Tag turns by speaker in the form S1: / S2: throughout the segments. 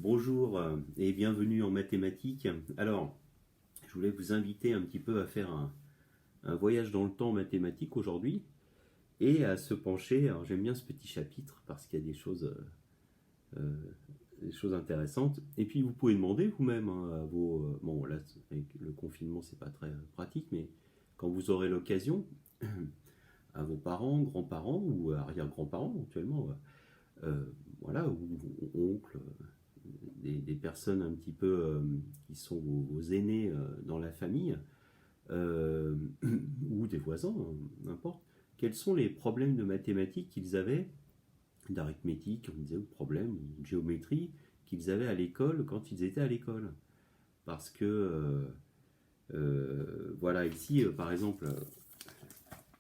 S1: Bonjour et bienvenue en mathématiques. Alors, je voulais vous inviter un petit peu à faire un voyage dans le temps mathématique aujourd'hui et à se pencher. Alors, j'aime bien ce petit chapitre parce qu'il y a euh, des choses intéressantes. Et puis, vous pouvez demander vous-même à vos. Bon, là, avec le confinement, c'est pas très pratique, mais quand vous aurez l'occasion, à vos parents, grands-parents ou arrière-grands-parents éventuellement, euh, voilà, ou oncles, des personnes un petit peu qui sont vos aînés dans la famille, euh, ou des voisins, n'importe, quels sont les problèmes de mathématiques qu'ils avaient, d'arithmétique, on disait, ou de problèmes, ou de géométrie, qu'ils avaient à l'école quand ils étaient à l'école. Parce que, voilà, ici, par exemple,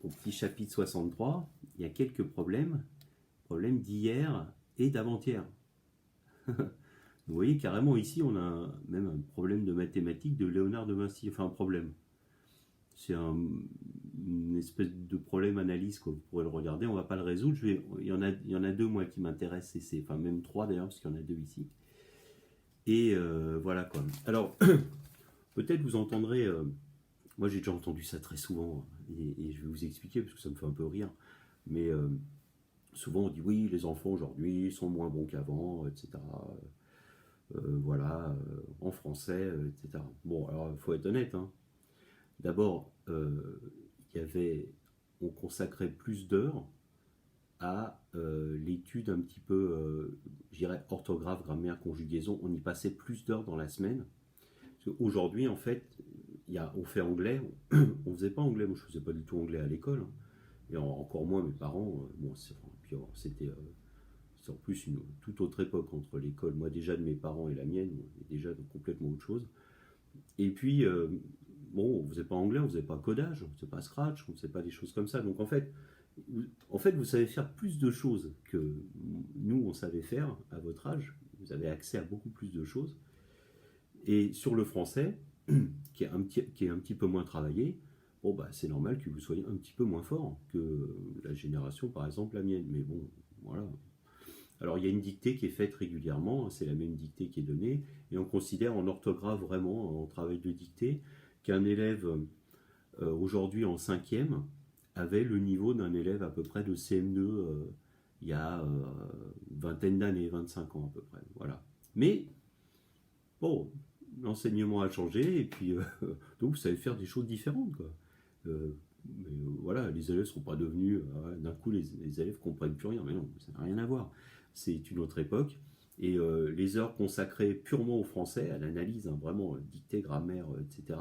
S1: au petit chapitre 63, il y a quelques problèmes d'hier et d'avant-hier. Vous voyez, carrément ici, on a même un problème de mathématiques de Léonard de Vinci. Enfin, un problème. C'est une espèce de problème analyse, quoi. Vous pourrez le regarder, on ne va pas le résoudre. Il y en a deux, moi, qui m'intéressent, enfin même trois d'ailleurs, parce qu'il y en a deux ici. Et voilà, quoi. Alors, peut-être vous entendrez, moi j'ai déjà entendu ça très souvent, et je vais vous expliquer, parce que ça me fait un peu rire. Mais souvent on dit oui, les enfants aujourd'hui sont moins bons qu'avant, etc. Voilà, en français, etc. Bon, alors il faut être honnête, hein. D'abord, il y avait, on consacrait plus d'heures à l'étude un petit peu, je dirais, orthographe, grammaire, conjugaison. On y passait plus d'heures dans la semaine. Aujourd'hui, en fait, on fait anglais. On faisait pas anglais. Moi, je faisais pas du tout anglais à l'école, hein. Et encore moins mes parents. Bon, c'était c'est en plus une toute autre époque entre l'école, moi déjà de mes parents et la mienne, on est déjà de complètement autre chose. Et puis, bon, on ne faisait pas anglais, on ne faisait pas codage, on ne faisait pas scratch, on ne faisait pas des choses comme ça. Donc en fait, vous savez faire plus de choses que nous, on savait faire à votre âge. Vous avez accès à beaucoup plus de choses. Et sur le français, qui est un petit peu moins travaillé, bon, bah, c'est normal que vous soyez un petit peu moins fort que la génération, par exemple, la mienne. Mais bon, voilà. Alors il y a une dictée qui est faite régulièrement, c'est la même dictée qui est donnée, et on considère en orthographe vraiment, en travail de dictée, qu'un élève aujourd'hui en cinquième avait le niveau d'un élève à peu près de CM2 il y a une vingtaine d'années, 25 ans à peu près. Voilà. Mais bon, l'enseignement a changé, et puis donc vous savez faire des choses différentes, quoi. Mais voilà, les élèves ne sont pas devenus, d'un coup les élèves ne comprennent plus rien, mais non, ça n'a rien à voir. C'est une autre époque, et les heures consacrées purement au français, à l'analyse, hein, vraiment dictée, grammaire, etc.,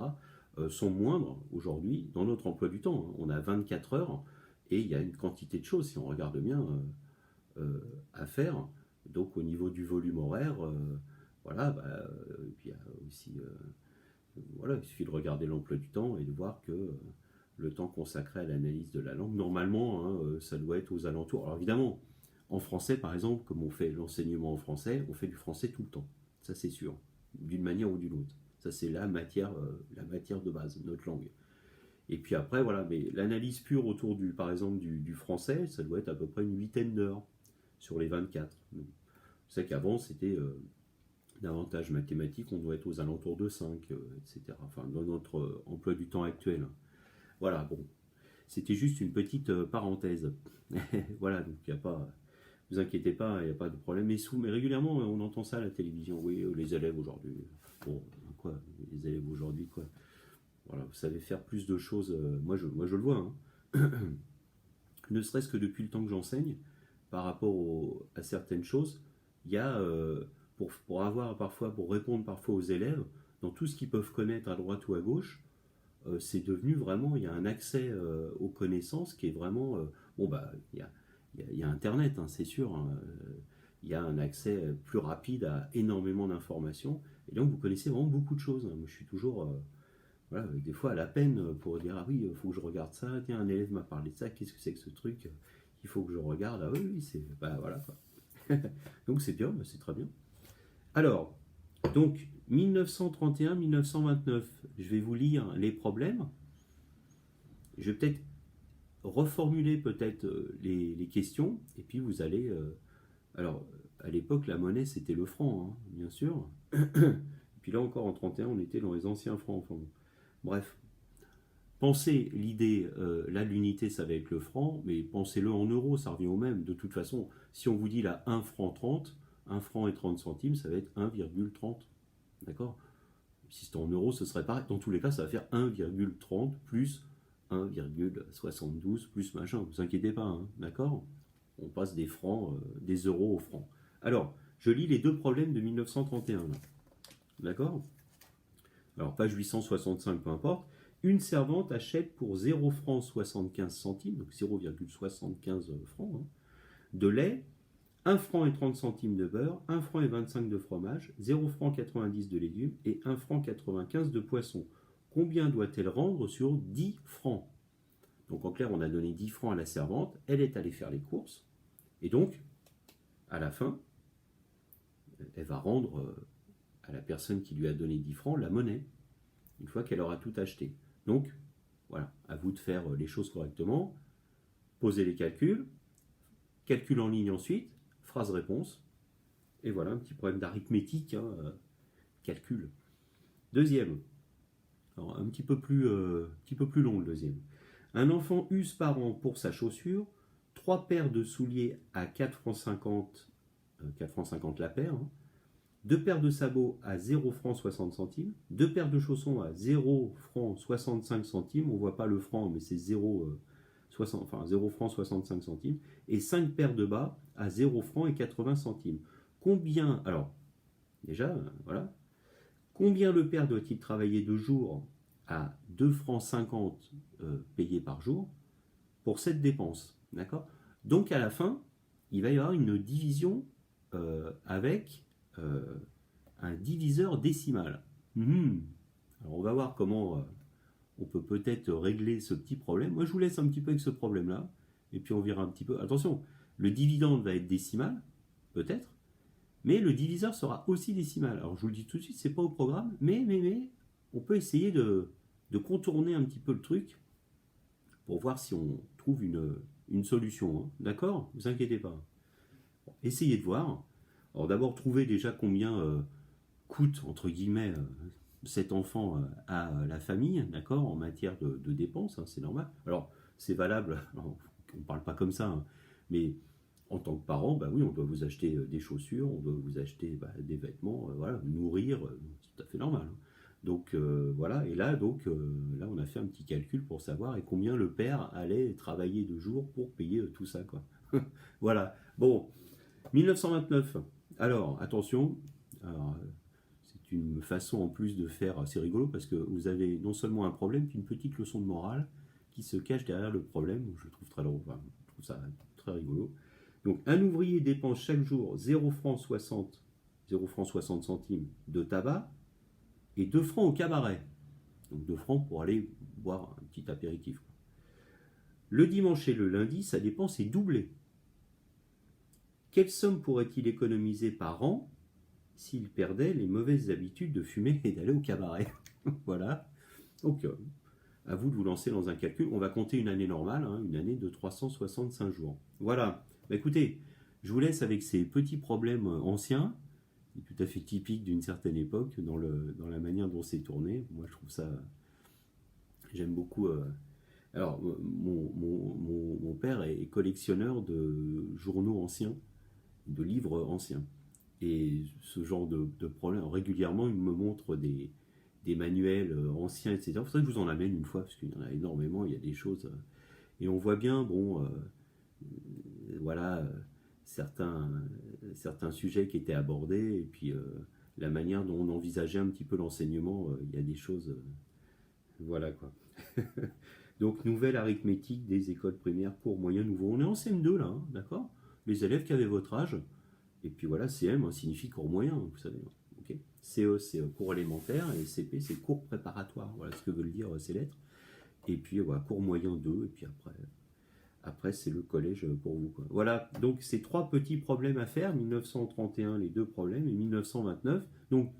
S1: sont moindres aujourd'hui dans notre emploi du temps, hein. On a 24 heures, et il y a une quantité de choses, si on regarde bien, à faire. Donc au niveau du volume horaire, voilà, bah, et puis il y a aussi, voilà, il suffit de regarder l'emploi du temps et de voir que le temps consacré à l'analyse de la langue, normalement, hein, ça doit être aux alentours. Alors évidemment, en français, par exemple, comme on fait l'enseignement en français, on fait du français tout le temps. Ça, c'est sûr, d'une manière ou d'une autre. Ça, c'est la matière de base, notre langue. Et puis après, voilà, mais l'analyse pure autour par exemple, du français, ça doit être à peu près une huitaine d'heures sur les 24. C'est qu'avant, c'était davantage mathématique, on doit être aux alentours de 5, etc. Enfin, dans notre emploi du temps actuel. Voilà, bon, c'était juste une petite parenthèse. Voilà, donc il n'y a pas, vous inquiétez pas, il n'y a pas de problème. Mais régulièrement, on entend ça à la télévision. Oui, les élèves aujourd'hui. Bon, quoi, les élèves aujourd'hui, quoi. Voilà, vous savez faire plus de choses. Moi, je le vois, hein. Ne serait-ce que depuis le temps que j'enseigne, par rapport à certaines choses, il y a, pour répondre parfois aux élèves, dans tout ce qu'ils peuvent connaître à droite ou à gauche, c'est devenu vraiment, il y a un accès aux connaissances qui est vraiment, bon bah, il y a Internet, hein, c'est sûr, hein, il y a un accès plus rapide à énormément d'informations, et donc vous connaissez vraiment beaucoup de choses, hein. Moi je suis toujours, voilà, avec des fois à la peine pour dire, ah oui, il faut que je regarde ça, tiens, un élève m'a parlé de ça, qu'est-ce que c'est que ce truc, il faut que je regarde, ah oui, oui, c'est, bah voilà, quoi. Donc c'est bien, bah, c'est très bien. Alors, donc 1931-1929, je vais vous lire les problèmes. Je vais peut-être reformuler peut-être les questions, et puis vous allez... alors, à l'époque, la monnaie, c'était le franc, hein, bien sûr. Et puis là encore, en 31, on était dans les anciens francs. Enfin, bon. Bref, pensez l'idée, là, l'unité, ça va être le franc, mais pensez-le en euros, ça revient au même. De toute façon, si on vous dit là 1 franc 30, 1 franc et 30 centimes, ça va être 1,30. D'accord? Si c'était en euros, ce serait pareil. Dans tous les cas, ça va faire 1,30 plus 1,72 plus machin. Ne vous inquiétez pas, hein, d'accord? On passe des francs, des euros aux francs. Alors, je lis les deux problèmes de 1931. D'accord? Alors, page 865, peu importe. Une servante achète pour 0 francs 75 centimes, donc 0,75 francs, hein, de lait, 1 franc et 30 centimes de beurre, 1 franc et 25 de fromage, 0 franc 90 de légumes et 1 franc 95 de poisson. Combien doit-elle rendre sur 10 francs? Donc en clair, on a donné 10 francs à la servante, elle est allée faire les courses, et donc, à la fin, elle va rendre à la personne qui lui a donné 10 francs la monnaie, une fois qu'elle aura tout acheté. Donc, voilà, à vous de faire les choses correctement, posez les calculs, calcul en ligne ensuite, phrase-réponse, et voilà, un petit problème d'arithmétique, hein, calcul. Deuxième, alors un petit peu plus long le deuxième. Un enfant use par an pour sa chaussure 3 paires de souliers à 4 francs 50, 4 francs 50 la paire, hein, 2 paires de sabots à 0 francs 60 centimes, 2 paires de chaussons à 0 francs 65 centimes, on ne voit pas le franc mais c'est 0 francs 65 centimes, et 5 paires de bas à 0 francs et 80 centimes. Combien, alors, déjà, voilà, combien le père doit-il travailler de jours à 2 francs 50 payés par jour pour cette dépense, d'accord? Donc à la fin, il va y avoir une division avec un diviseur décimal. Alors on va voir comment on peut peut-être régler ce petit problème. Moi je vous laisse un petit peu avec ce problème-là, et puis on verra un petit peu. Attention, le dividende va être décimal, peut-être, mais le diviseur sera aussi décimal. Alors je vous le dis tout de suite, c'est pas au programme, mais on peut essayer de contourner un petit peu le truc pour voir si on trouve une solution. Hein. D'accord? Ne vous inquiétez pas. Bon, essayez de voir. Alors d'abord, trouvez déjà combien coûte, entre guillemets, cet enfant à la famille, d'accord, en matière de dépenses, hein, c'est normal. Alors, c'est valable, alors, on ne parle pas comme ça, hein, mais en tant que parent, bah oui, on doit vous acheter des chaussures, on doit vous acheter des vêtements, voilà, nourrir, c'est tout à fait normal. Hein. Donc voilà, et là, là, on a fait un petit calcul pour savoir et combien le père allait travailler de jour pour payer tout ça, quoi. Voilà. Bon, 1929. Alors, attention. Alors, c'est une façon en plus de faire, c'est rigolo parce que vous avez non seulement un problème, qu'une petite leçon de morale qui se cache derrière le problème. Je trouve je trouve ça très rigolo. Donc, un ouvrier dépense chaque jour 0 francs 60, 0 francs 60 centimes de tabac et 2 francs au cabaret. Donc 2 francs pour aller boire un petit apéritif. Le dimanche et le lundi, sa dépense est doublée. Quelle somme pourrait-il économiser par an s'il perdait les mauvaises habitudes de fumer et d'aller au cabaret? Voilà. Donc, à vous de vous lancer dans un calcul. On va compter une année normale, hein, une année de 365 jours. Voilà. Bah, écoutez, je vous laisse avec ces petits problèmes anciens, tout à fait typiques d'une certaine époque, dans la manière dont c'est tourné. Moi, je trouve ça... J'aime beaucoup... Alors, mon père est collectionneur de journaux anciens, de livres anciens. Et ce genre de problème, régulièrement, il me montre des manuels anciens, etc. Il faudrait que je vous en amène une fois, parce qu'il y en a énormément, il y a des choses. Et on voit bien, bon, voilà, certains sujets qui étaient abordés, et puis la manière dont on envisageait un petit peu l'enseignement, il y a des choses. Voilà quoi. Donc, nouvelle arithmétique des écoles primaires cours moyen nouveau. On est en CM2 là, hein, d'accord? Les élèves qui avaient votre âge. Et puis voilà, CM hein, signifie cours moyen, vous savez. Okay, CE, c'est cours élémentaire, et CP, c'est cours préparatoire. Voilà ce que veulent dire ces lettres. Et puis voilà, cours moyen 2, et puis après c'est le collège pour vous. Quoi. Voilà, donc c'est 3 petits problèmes à faire. 1931, les 2 problèmes, et 1929. Donc,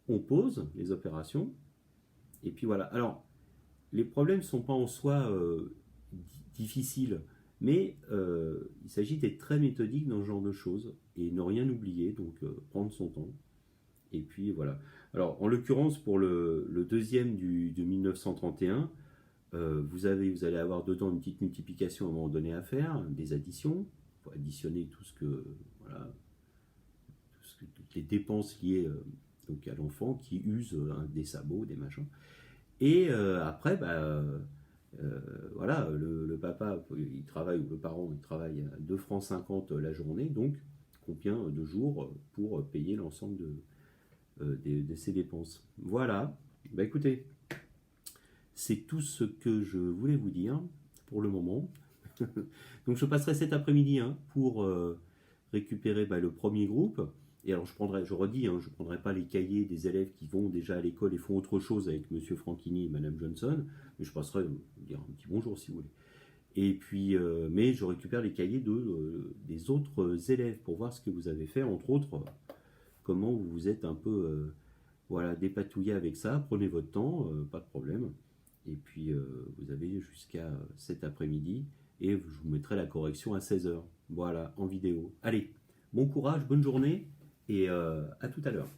S1: on pose les opérations, et puis voilà. Alors, les problèmes ne sont pas en soi difficiles, Mais il s'agit d'être très méthodique dans ce genre de choses et ne rien oublier, donc prendre son temps. Et puis voilà. Alors en l'occurrence pour le deuxième de 1931, vous allez avoir dedans une petite multiplication à un moment donné à faire, des additions. Il faut additionner tout ce que, voilà, toutes les dépenses liées donc à l'enfant qui use des sabots, des machins. Et après, voilà, le papa, il travaille, ou le parent, il travaille à 2 francs 50 la journée, donc combien de jours pour payer l'ensemble de ses dépenses. Voilà, bah écoutez, c'est tout ce que je voulais vous dire pour le moment. Donc je passerai cet après-midi pour récupérer le premier groupe. Et alors je redis, je ne prendrai pas les cahiers des élèves qui vont déjà à l'école et font autre chose avec Monsieur Franchini et Madame Johnson, mais je passerai dire un petit bonjour si vous voulez. Et puis, mais je récupère les cahiers des autres élèves pour voir ce que vous avez fait, entre autres, comment vous vous êtes un peu voilà, dépatouillé avec ça. Prenez votre temps, pas de problème. Et puis, vous avez jusqu'à cet après-midi et je vous mettrai la correction à 16h. Voilà, en vidéo. Allez, bon courage, bonne journée et à tout à l'heure.